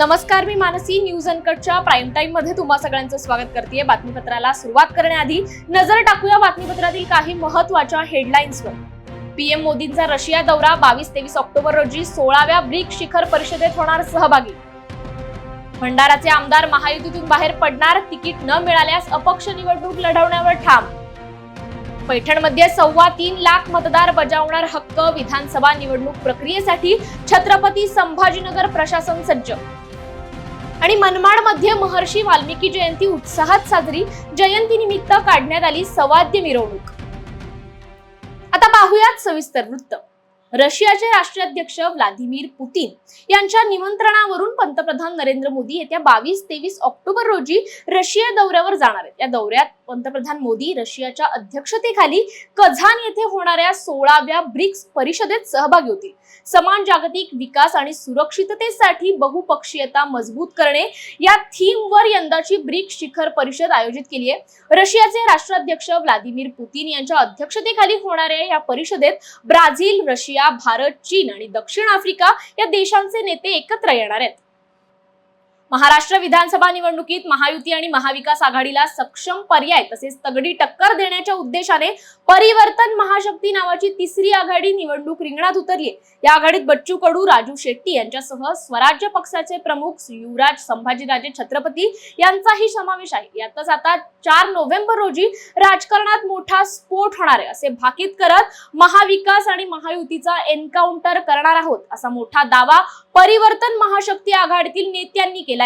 नमस्कार, मी Mansi. News अनकटच्या prime time मध्ये तुम्हा सगळ्यांचं स्वागत करते. बातमीपत्राला सुरुवात करण्याआधी नजर टाकूया बातमीपत्रातील काही महत्त्वाच्या हेडलाईन्सवर. पीएम मोदींचा रशिया दौरा 22-23 ऑक्टोबर रोजी 16व्या ब्रिक्स शिखर परिषदेत होणार सहभागी. भंडाराचे आमदार महायुतीतून बाहेर पडणार, तिकीट न मिळाल्यास अपक्ष निवडणूक लढवण्यावर ठाम. पैठणमध्ये 3.25 लाख मतदार बजावणार हक्क. विधानसभा निवडणूक प्रक्रियेसाठी छत्रपती संभाजीनगर प्रशासन सज्ज. आणि मनमाडमध्ये महर्षी वाल्मिकी जयंती उत्साहात साजरी. जयंतीनिमित्त काढण्यात आली सवाद्य मिरवणूक. आता पाहूयात सविस्तर वृत्त. रशियाचे राष्ट्राध्यक्ष व्लादिमीर पुतीन यांच्या निमंत्रणावरून पंतप्रधान नरेंद्र मोदी येत्या 22-23 ऑक्टोबर रोजी रशिया दौऱ्यावर जाणार आहेत. या दौऱ्यात पंतप्रधान मोदी रशियाच्या अध्यक्षतेखाली कझान येथे होणाऱ्या 16व्या ब्रिक्स परिषदेत सहभागी होतील. समान जागतिक विकास आणि सुरक्षिततेसाठी बहुपक्षीयता मजबूत करणे या थीमवर यंदाची ब्रिक्स शिखर परिषद आयोजित केली आहे. रशियाचे राष्ट्राध्यक्ष व्लादिमीर पुतीन यांच्या अध्यक्षतेखाली होणाऱ्या या परिषदेत ब्राझील, रशिया, भारत, चीन आणि दक्षिण आफ्रिका या देशांचे नेते एकत्र येणार आहेत. महाराष्ट्र विधानसभा निवडणुकीत महायुती आणि महाविकास आघाडीला सक्षम पर्याय तसेच तगडी टक्कर देण्याच्या उद्देशाने परिवर्तन महाशक्ती नावाची तिसरी आघाडी निवडणूक रिंगणात उतरली. या आघाडीत बच्चू कडू, राजू शेट्टी यांच्यासह स्वराज्य पक्षाचे प्रमुख युवराज संभाजीराजे छत्रपती यांचाही समावेश आहे. यातच आता 4 नोव्हेंबर रोजी राजकारणात मोठा स्फोट होणार आहे असे भाकीत करत महाविकास आणि महायुतीचा एन्काउंटर करणार आहोत असा मोठा दावा परिवर्तन महाशक्ती आघाडीतील नेत्यांनी केलाय.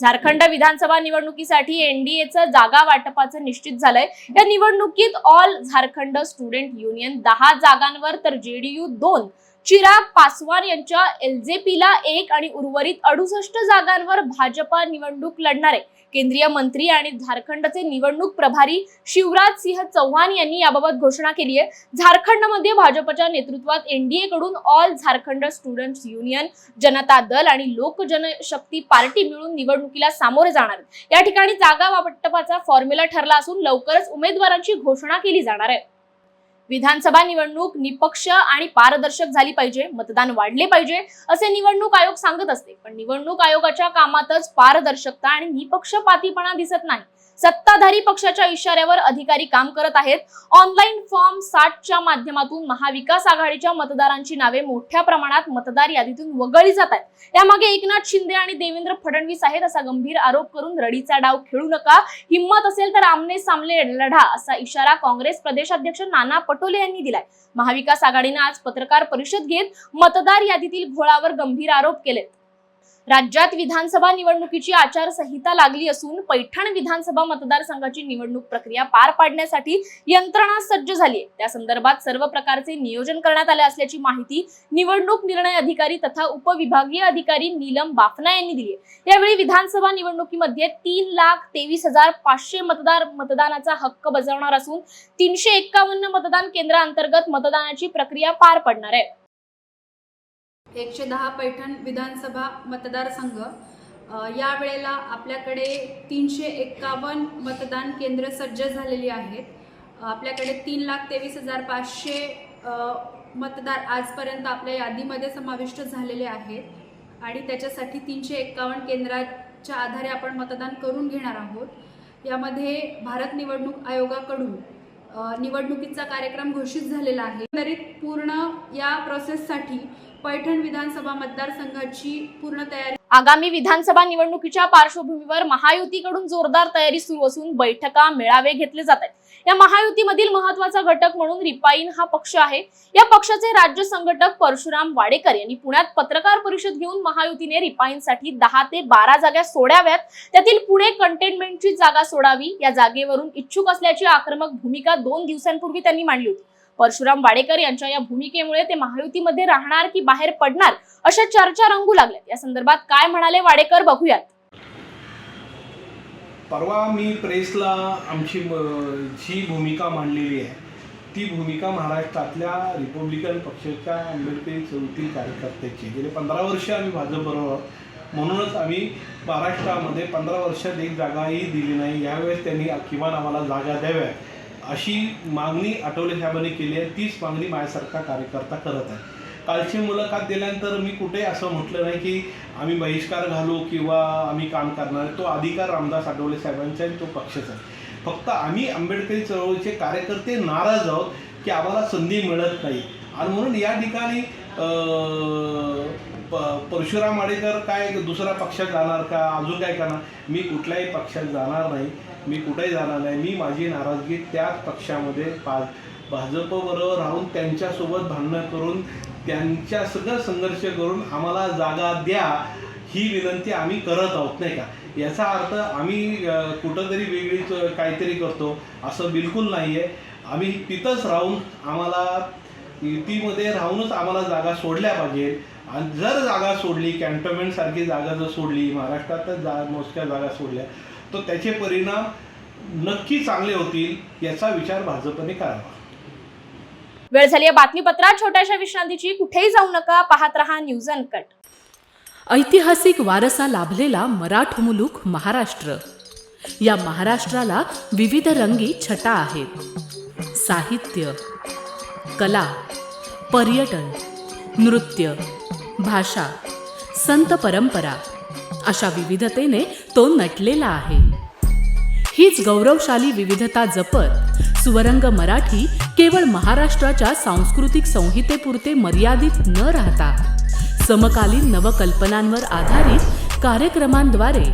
झारखंड विधानसभा निवडणुकीसाठी एनडीएचं जागा वाटपाचं निश्चित झालंय. या निवडणुकीत ऑल झारखंड स्टुडंट युनियन 10 जागांवर तर जेडीयू 2, चिराग पासवान यांच्या एलजेपीला 1 आणि उर्वरित 68 जागांवर भाजपा निवडणूक लढणार आहे. केंद्रीय मंत्री आणि झारखंडचे निवडणूक प्रभारी शिवराज सिंह चौहान यांनी याबाबत घोषणा केली आहे. झारखंडमध्ये भाजपच्या नेतृत्वात एनडीए कडून all Jharkhand students union, Janata Dal आणि लोक जनशक्ती पार्टी मिळून निवडणुकीला सामोरे जाणार आहेत. या ठिकाणी जागा वाटपाचा फॉर्म्युला ठरला असून लवकरच उमेदवारांची घोषणा केली जाणार आहे. विधानसभा निवडणूक निपक्ष आणि पारदर्शक झाली पाहिजे, मतदान वाढले पाहिजे असे निवडणूक आयोग सांगत असते. पण निवडणूक आयोगाच्या कामातच पारदर्शकता आणि निपक्षपातीपणा दिसत नाही. सत्ताधारी पक्षाच्या इशाऱ्यावर अधिकारी काम करत आहेत. ऑनलाईन फॉर्म 60च्या माध्यमातून महाविकास आघाडीच्या मतदारांची नावे मोठ्या प्रमाणात मतदार यादीतून वगळली जात आहेत. यामागे एकनाथ शिंदे आणि देवेंद्र फडणवीस आहेत असा गंभीर आरोप करून रडीचा डाव खेळू नका, हिम्मत असेल तर आमने सामने लढा असा इशारा काँग्रेस प्रदेशाध्यक्ष नाना पटोले यांनी दिलाय. महाविकास आघाडीने आज पत्रकार परिषद घेत मतदार यादीतील घोळावर गंभीर आरोप केलेत. राज्यात विधानसभा निवडणुकीची आचारसंहिता लागली असून पैठण विधानसभा मतदारसंघाची निवडणूक प्रक्रिया पार पाडण्यासाठी यंत्रणा सज्ज झाली आहे. त्या संदर्भात सर्व प्रकारचे नियोजन करण्यात आले असल्याची माहिती निवडणूक निर्णय अधिकारी तथा उपविभागीय अधिकारी नीलम बाफना यांनी दिली आहे. यावेळी विधानसभा निवडणुकीमध्ये 3,23,500 मतदार मतदानाचा हक्क बजावणार असून 351 मतदान केंद्रांतर्गत मतदानाची प्रक्रिया पार पडणार आहे. 110 पैठण विधानसभा मतदारसंघ या वेळेला आपल्याकडे 351 मतदान केंद्र सज्ज झालेली आहेत. आपल्याकडे 3,23,500 मतदार आजपर्यंत आपल्या यादीमध्ये समाविष्ट झालेले आहेत आणि त्याच्यासाठी 351 केंद्राच्या आधारे आपण मतदान करून घेणार आहोत. यामध्ये भारत निवडणूक आयोगाकडून निवडणुकीचा कार्यक्रम घोषित झालेला आहे. एकंदरीत पूर्ण या प्रोसेससाठी पैठण विधानसभा मतदारसंघाची पूर्ण तयारी. आगामी विधानसभा निवडणुकीच्या पार्श्वभूमीवर महायुतीकडून जोरदार तयारी सुरू असून बैठका, मेळावे घेतले जात आहेत. या महायुतीमधील महत्त्वाचा घटक म्हणून रिपाईन हा पक्ष आहे. या पक्षाचे राज्य संघटक परशुराम वाडेकर यांनी पुण्यात पत्रकार परिषद घेऊन महायुतीने रिपाईनसाठी 10 ते 12 जागा सोडाव्यात, त्यातील पुणे कंटेनमेंटची जागा सोडावी या जागेवरून इच्छुक असल्याची आक्रमक भूमिका 2 दिवसांपूर्वी त्यांनी मांडली होती. परशुराम वाडेकर यांच्या या भूमिकेमुळे ते महायुतीमध्ये राहणार की बाहेर पडणार अशा चर्चा रंगू लागल्यात. या संदर्भात काय म्हणाले वाडेकर बघूयात. परवा मी प्रेसला आमची जी भूमिका मांडलेली आहे ती भूमिका महाराष्ट्रातल्या रिपब्लिकन पक्षाच्या आंबेडकरी चळवळीतील कार्यकर्त्याची. गेले 15 वर्ष आम्ही भाजपबरोबर, म्हणूनच आम्ही महाराष्ट्रामध्ये 15 वर्षात एक जागाही दिली नाही. यावेळेस त्यांनी किमान आम्हाला जागा द्याव्या अशी मागणी आठवले साहेबांनी केली आहे. तीच मागणी माझ्यासारखा कार्यकर्ता करत आहे. कालची मुलाखत दिल्यानंतर मी कुठे असं म्हटलं नाही की आम्ही बहिष्कार घालू किंवा आम्ही काम करणार. तो अधिकार रामदास आठवले साहेबांचा आहे, तो पक्षाचा आहे. फक्त आम्ही आंबेडकरी चळवळीचे कार्यकर्ते नाराज आहोत की आम्हाला संधी मिळत नाही. आणि म्हणून या ठिकाणी परशुराम आडेकर काय दुसऱ्या पक्षात जाणार का, अजून काय करणार, मी कुठल्याही पक्षात जाणार नाही. मी कुठेही जाणार नाही. मी माझी नाराजगी त्याच पक्षामध्ये भाजपबरोबर राहून त्यांच्यासोबत भांडणं करून त्यांच्या सगळं संघर्ष करून आम्हाला जागा द्या ही विनंती आम्ही करत आहोत, नाही का. याचा अर्थ आम्ही कुठंतरी वेगळीच काहीतरी करतो असं बिलकुल नाही आहे. आम्ही तिथंच राहून आम्हाला युतीमध्ये राहूनच आम्हाला जागा सोडल्या पाहिजे. आणि जर जागा सोडली, कॅन्टोन्मेंटसारखी जागा जर सोडली, महाराष्ट्रातच मोजक्या जागा सोडल्या, तर त्याचे परिणाम नक्की चांगले होतील याचा विचार भाजपने करावा. वेळ झाली आहे बातमीपत्रात छोट्याशा विश्रांतीची. कुठेही जाऊ नका, पाहत रहा न्यूज अनकट. ऐतिहासिक वारसा लाभलेला मराठ मुलूक महाराष्ट्र. या महाराष्ट्राला विविध रंगी छटा आहेत. साहित्य, कला, पर्यटन, नृत्य, भाषा, संत परंपरा अशा विविधतेने तो नटलेला आहे. हीच गौरवशाली विविधता जपत सुवरंग मराठी केवळ महाराष्ट्राच्या सांस्कृतिक संहितेपुरते मर्यादित न राहता समकालीन नवकल्पनांवर आधारित कार्यक्रमांद्वारे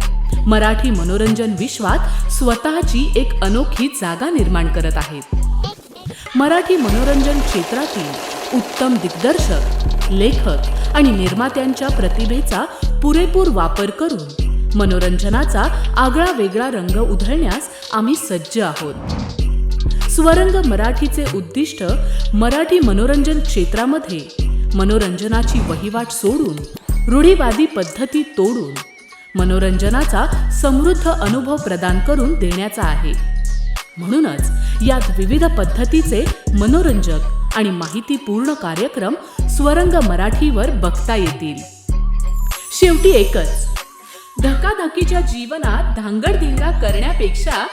मराठी मनोरंजन विश्वात स्वतःची एक अनोखी जागा निर्माण करत आहेत. मराठी मनोरंजन क्षेत्रातील उत्तम दिग्दर्शक, लेखक आणि निर्मात्यांच्या प्रतिभेचा पुरेपूर वापर करून मनोरंजनाचा आगळा वेगळा रंग उधळण्यास आम्ही सज्ज आहोत. स्वरंग मराठीचे उद्दिष्ट मराठी मनोरंजन क्षेत्रामध्ये मनोरंजनाची वहिवाट सोडून, रूढीवादी पद्धती तोडून मनोरंजनाचा समृद्ध अनुभव प्रदान करून देण्याचा आहे. म्हणूनच यात विविध पद्धतीचे मनोरंजक आणि माहितीपूर्ण कार्यक्रम स्वरंग मराठीवर बघता येतील. शेवटी एकच, धकाधकीच्या जीवनात धांगडधिंगा करण्यापेक्षा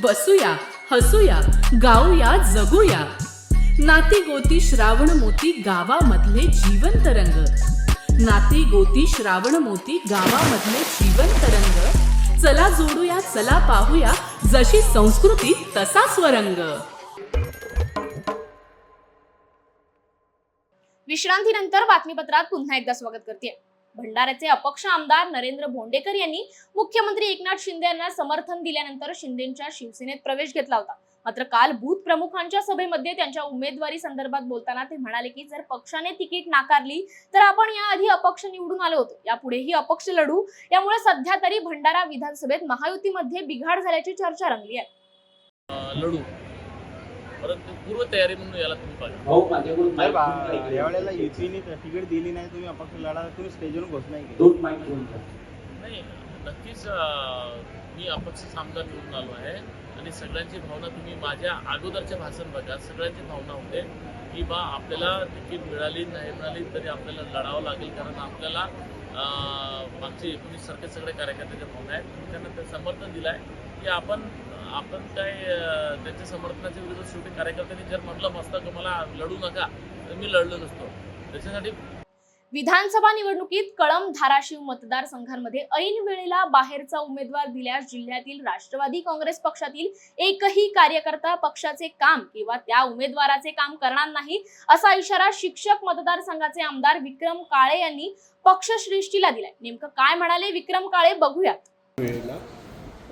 बसूया, हसूया, गाऊया, जगूया. नाती गोती श्रावण मोती गावामधले जीवंत रंग. नाती गोती श्रावण मोती गावामधले जीवंत रंग. चला जोडूया, चला पाहूया, जशी संस्कृती तसा स्वरंग. विश्रांतीनंतर बातमीपत्रात पुन्हा एकदा स्वागत करते. भंडाऱ्याचे अपक्ष आमदार नरेंद्र भोंडेकर यांनी मुख्यमंत्री एकनाथ शिंदे यांना समर्थन दिल्यानंतर शिंदेंच्या शिवसेनेत प्रवेश घेतला होता. मात्र काल बूथ प्रमुखांच्या सभेमध्ये त्यांच्या उमेदवारी संदर्भात बोलताना ते म्हणाले की जर पक्षाने तिकीट नाकारली तर आपण याआधी अपक्ष निवडून आलो होतो, यापुढेही अपक्ष लढू. यामुळे सध्या तरी भंडारा विधानसभेत महायुतीमध्ये बिघाड झाल्याची चर्चा रंगली आहे. लढू, परंतु पूर्व तयारी म्हणून याला तुम्ही पाहिजे. यावेळेला युतीने तिकीट दिली नाही, तुम्ही अपक्ष लढा, तुम्ही स्टेजवरून घोषणा केली. नाही, नक्कीच मी अपक्ष आमदार निवडून आलो आहे आणि सगळ्यांची भावना तुम्ही माझ्या अगोदरचे भाषण बघा, सगळ्यांची भावना होते की बा आपल्याला तिकीट मिळाली नाही मिळाली तरी आपल्याला लढावं लागेल, कारण आपल्याला मागचे 19 सारखे सगळे कार्यकर्त्याच्या भावना आहेत. त्यांना ते समर्थन दिलं आहे की आपण काय त्यांच्या समर्थनाच्या विरोधात शेवटी कार्यकर्त्यांनी जर म्हटलं असतं की मला लढू नका तर मी लढलो नसतो. त्याच्यासाठी विधानसभा निवडणुकीत कळंब, धाराशिव मतदारसंघांमध्ये ऐन वेळेला बाहेरचा उमेदवार दिल्यास जिल्ह्यातील राष्ट्रवादी काँग्रेस पक्षातील एकही कार्यकर्ता पक्षाचे काम किंवा त्या उमेदवाराचे काम करणार नाही, असा इशारा शिक्षक मतदारसंघाचे आमदार विक्रम काळे यांनी पक्षश्रेष्ठीला दिलाय. नेमकं काय म्हणाले विक्रम काळे बघूयात.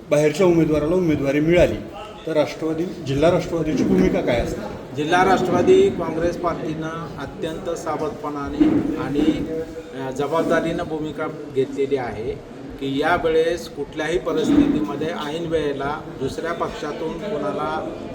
बाहेरच्या उमेदवाराला उमेदवारी मिळाली तर जिल्हा राष्ट्रवादीची भूमिका काय असते? जिल्हा राष्ट्रवादी काँग्रेस पार्टीनं अत्यंत सावधपणाने आणि जबाबदारीनं भूमिका घेतलेली आहे की यावेळेस कुठल्याही परिस्थितीमध्ये ऐन वेळेला दुसऱ्या पक्षातून कोणाला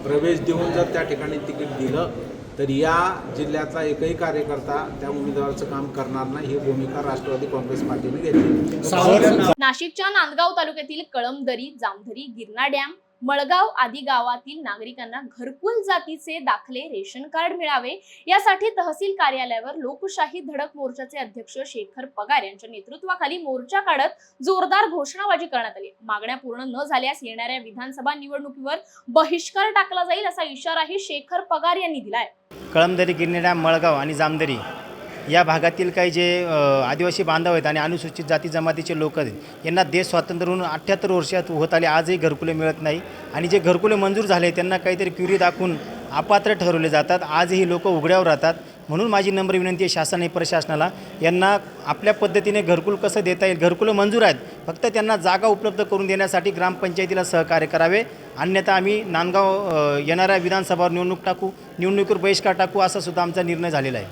प्रवेश देऊन जर त्या ठिकाणी तिकीट दिलं तर या जिल्ह्यातला एकही कार्यकर्ता त्या उमेदवाराचं काम करणार नाही, ही भूमिका राष्ट्रवादी काँग्रेस पार्टीने घेतली. नाशिकच्या नांदगाव तालुक्यातील कळमदरी, जामधरी, गिरणा डॅम, मळगाव आदी गावातील नागरिकांना घरकुल जातीचे दाखले, रेशन कार्ड मिळावे यासाठी तहसील कार्यालयावर लोकशाही धडक मोर्चाचे अध्यक्ष शेखर पगार यांच्या नेतृत्वाखाली मोर्चा काढत जोरदार घोषणाबाजी करण्यात आली. मागण्या पूर्ण न झाल्यास येणाऱ्या विधानसभा निवडणुकीवर बहिष्कार टाकला जाईल असा इशाराही शेखर पगार यांनी दिलाय. कळमदरी, गिरणी डॅम, मळगाव आणि जामदरी या भागातील काही जे आदिवासी बांधव आहेत आणि अनुसूचित जाती जमातीचे लोक आहेत यांना देश स्वातंत्र्य होऊन 78 वर्षात होत आले, आजही घरकुले मिळत नाही आणि जे घरकुले मंजूर झाले त्यांना काहीतरी क्युरी दाखवून अपात्र ठरवले जातात. आजही लोक उघड्यावर राहतात. म्हणून माझी नम्र विनंती आहे शासन आणि प्रशासनाला, यांना आपल्या पद्धतीने घरकुल कसं देता येईल. घरकुलं मंजूर आहेत, फक्त त्यांना जागा उपलब्ध करून देण्यासाठी ग्रामपंचायतीला सहकार्य करावे. अन्यथा आम्ही नांदगाव येणाऱ्या विधानसभा निवडणुकीवर बहिष्कार टाकू असा सुद्धा आमचा निर्णय झालेला आहे.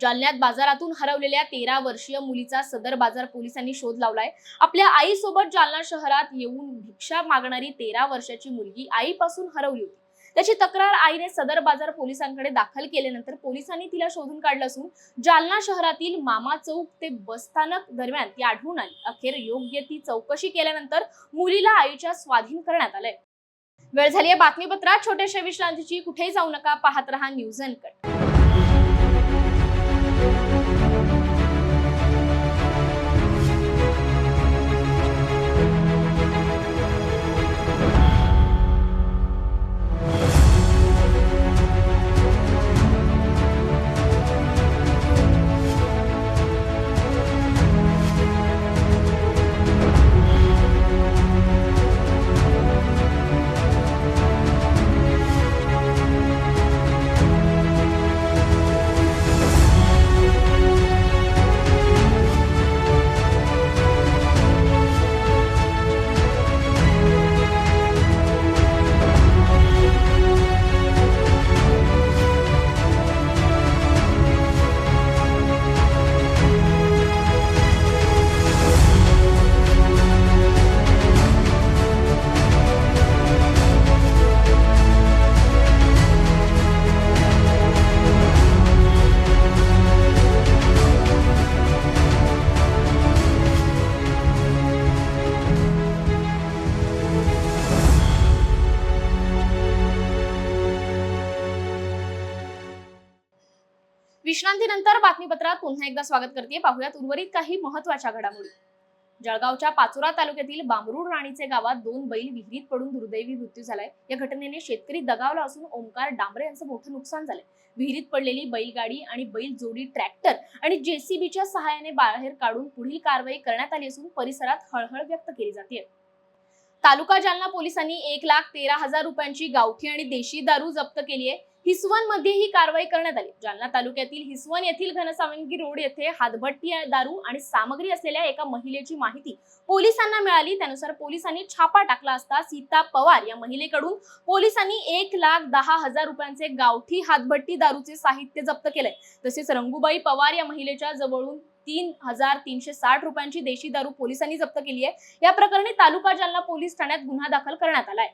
जालन्यात बाजारातून हरवलेल्या 13 वर्षीय मुलीचा सदर बाजार पोलिसांनी शोध लावलाय. आपल्या आईसोबत जालना शहरात येऊन भिक्षा मागणारी 13 वर्षाची मुलगी आईपासून हरवली होती. त्याची तक्रार आईने सदर बाजार पोलिसांकडे दाखल केल्यानंतर पोलिसांनी तिला शोधून काढलं असून जालना शहरातील मामा चौक ते बसस्थानक दरम्यान ती आढळून आली. अखेर योग्य ती चौकशी केल्यानंतर मुलीला आईच्या स्वाधीन करण्यात आलंय. वेळ झाली आहे बातमीपत्रात छोट्याशा विश्रांतीची. कुठेही जाऊ नका, पाहत रहा न्यूज अनकट. विश्रांतीनंतर बातमीपत्रात पुन्हा एकदा स्वागत करते. पाहुयात उर्वरित काही महत्त्वाच्या घडामोडी. जळगावच्या पाचोरा तालुक्यातील बांबरूड राणीचे गावात 2 बैल विहिरीत पडून दुर्दैवी मृत्यू झालाय. या घटनेने शेतकरी दगावला असून ओमकार डांबरे यांचं मोठं नुकसान झालंय. विहिरीत पडलेली बैलगाडी आणि बैल जोडी ट्रॅक्टर आणि जेसीबीच्या सहाय्याने बाहेर काढून पुढील कारवाई करण्यात आली असून परिसरात हळहळ व्यक्त केली जाते. तालुका जालना पोलिसांनी 1,13,000 रुपयांची गावठी आणि देशी दारू जप्त केली आहे. हिसवण मध्ये ही कारवाई करण्यात आली. जालना तालुक्यातील हिसवण येथील घनसावंगी रोड येथे हातभट्टी दारू आणि सामग्री असलेल्या एका महिलेची माहिती पोलिसांना मिळाली. त्यानुसार पोलिसांनी छापा टाकला असता सीता पवार या महिलेकडून पोलिसांनी 1,10,000 रुपयांचे गावठी हातभट्टी दारूचे साहित्य जप्त केलंय. तसेच रंगूबाई पवार या महिलेच्या जवळून 3,360 रुपयांची देशी दारू पोलिसांनी जप्त केली आहे. या प्रकरणी तालुका जालना पोलीस ठाण्यात गुन्हा दाखल करण्यात आलाय.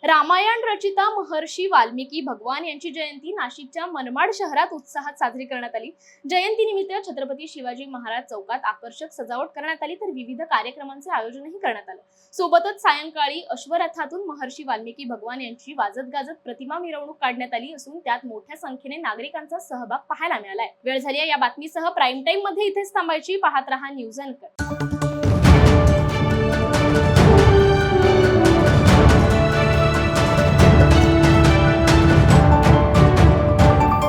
रामायण रचिता महर्षी वाल्मिकी भगवान यांची जयंती नाशिकच्या मनमाड शहरात उत्साहात साजरी करण्यात आली. जयंतीनिमित्त छत्रपती शिवाजी महाराज चौकात आकर्षक सजावट करण्यात आली तर विविध कार्यक्रमांचे आयोजनही करण्यात आलं. सोबतच सायंकाळी अश्वरथातून महर्षी वाल्मिकी भगवान यांची वाजत गाजत प्रतिमा मिरवणूक काढण्यात आली असून त्यात मोठ्या संख्येने नागरिकांचा सहभाग पाहायला मिळालाय. वेळ झाली आहे या बातमीसह प्राईम टाइम मध्ये इथेच थांबायची. पाहत रहा न्यूज अनकट.